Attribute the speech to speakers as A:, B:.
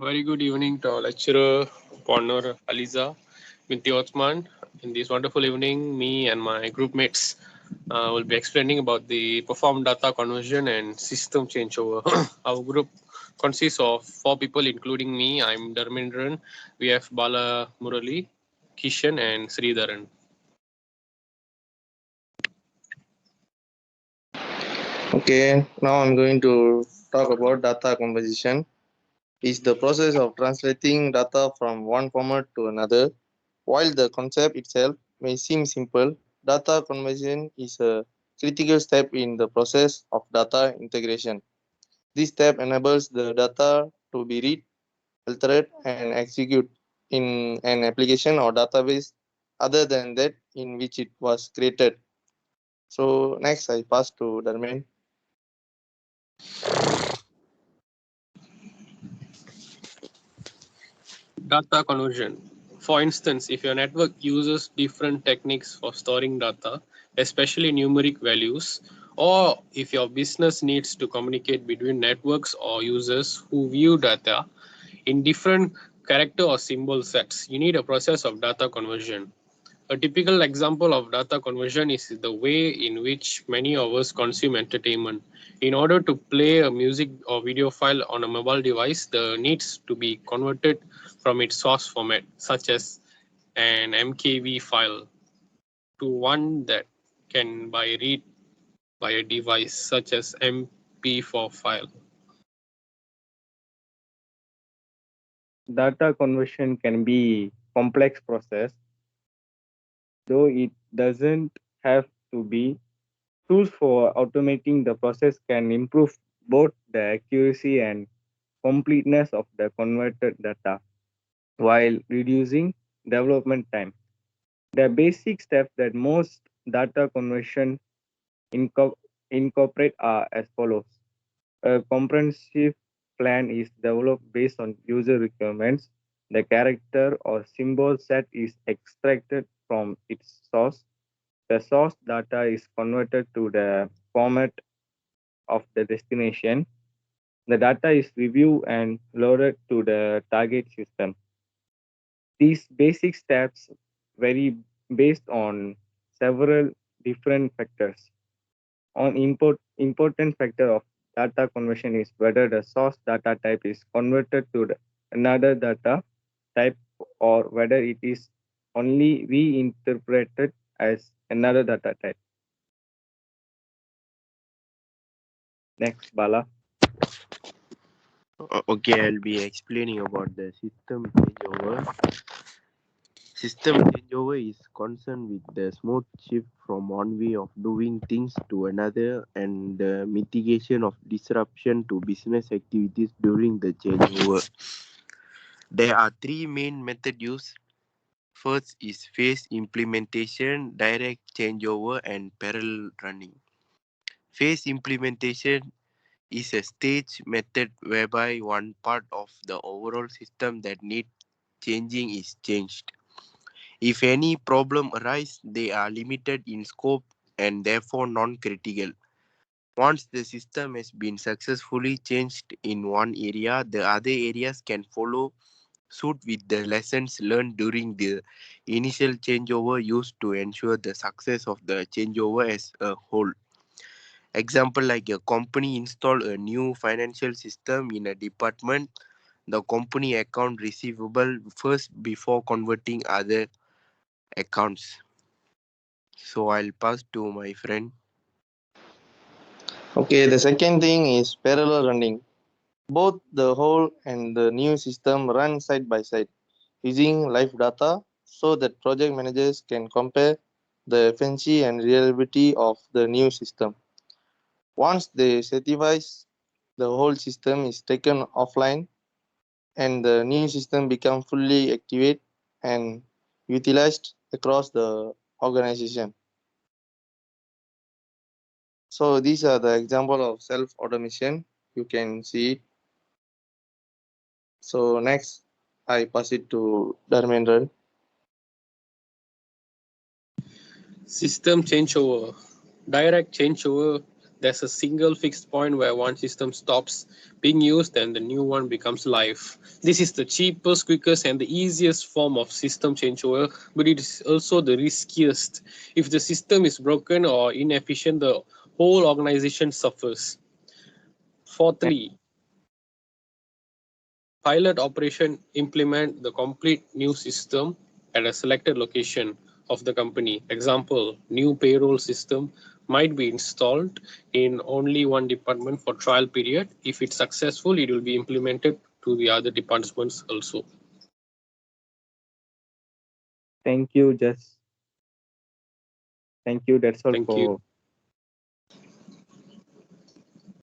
A: Very good evening to our lecturer, Partner Aliza Binti Othman. In this wonderful evening, me and my group mates will be explaining about the perform data conversion and system changeover. Our group consists of four people, including me. I'm Dharmendran. We have Bala Murali, Kishan, and Sridharan.
B: Okay, now I'm going to talk about data composition. It's the process of translating data from one format to another. While the concept itself may seem simple, data conversion is a critical step in the process of data integration. This step enables the data to be read, altered, and executed in an application or database other than that in which it was created. So next I pass to Dharmen.
A: Data conversion. For instance, if your network uses different techniques for storing data, especially numeric values, or if your business needs to communicate between networks or users who view data in different character or symbol sets, you need a process of data conversion. A typical example of data conversion is the way in which many of us consume entertainment. In order to play a music or video file on a mobile device, the needs to be converted from its source format, such as an MKV file, to one that can be read by a device, such as MP4 file.
C: Data conversion can be complex process, though it doesn't have to be. Tools for automating the process can improve both the accuracy and completeness of the converted data while reducing development time. The basic steps that most data conversion inco- incorporate are as follows. A comprehensive plan is developed based on user requirements. The character or symbol set is extracted from its source. The source data is converted to the format of the destination. The data is reviewed and loaded to the target system. These basic steps vary based on several different factors. Important factor of data conversion is whether the source data type is converted to another data type or whether it is only reinterpreted as another data type. Next, Bala.
D: Okay, I'll be explaining about the system changeover. System changeover is concerned with the smooth shift from one way of doing things to another and the mitigation of disruption to business activities during the changeover. There are three main methods used. First is phase implementation, direct changeover, and parallel running. Phase implementation is a stage method whereby one part of the overall system that needs changing is changed. If any problem arises, they are limited in scope and therefore non-critical. Once the system has been successfully changed in one area, the other areas can follow suit with the lessons learned during the initial changeover used to ensure the success of the changeover as a whole. Example like a company install a new financial system in a department, the company account receivable first before converting other accounts. So I'll pass to my friend.
B: Okay, the second thing is parallel running. Both the whole and the new system run side by side using live data so that project managers can compare the efficiency and reliability of the new system. Once they certify the whole system is taken offline and the new system become fully activate and utilized across the organization. So these are the example of self automation you can see. So next I pass it to Dharmendran.
A: System changeover. Direct changeover there's a single fixed point where one system stops being used and the new one becomes live. This is the cheapest, quickest, and the easiest form of system changeover, but it is also the riskiest. If the system is broken or inefficient, the whole organization suffers. Fourthly, pilot operation implement the complete new system at a selected location of the company. Example, new payroll system might be installed in only one department for trial period. If it's successful, it will be implemented to the other departments also.
C: Thank you, Jess. Thank you. That's all
A: Thank
C: for
A: you.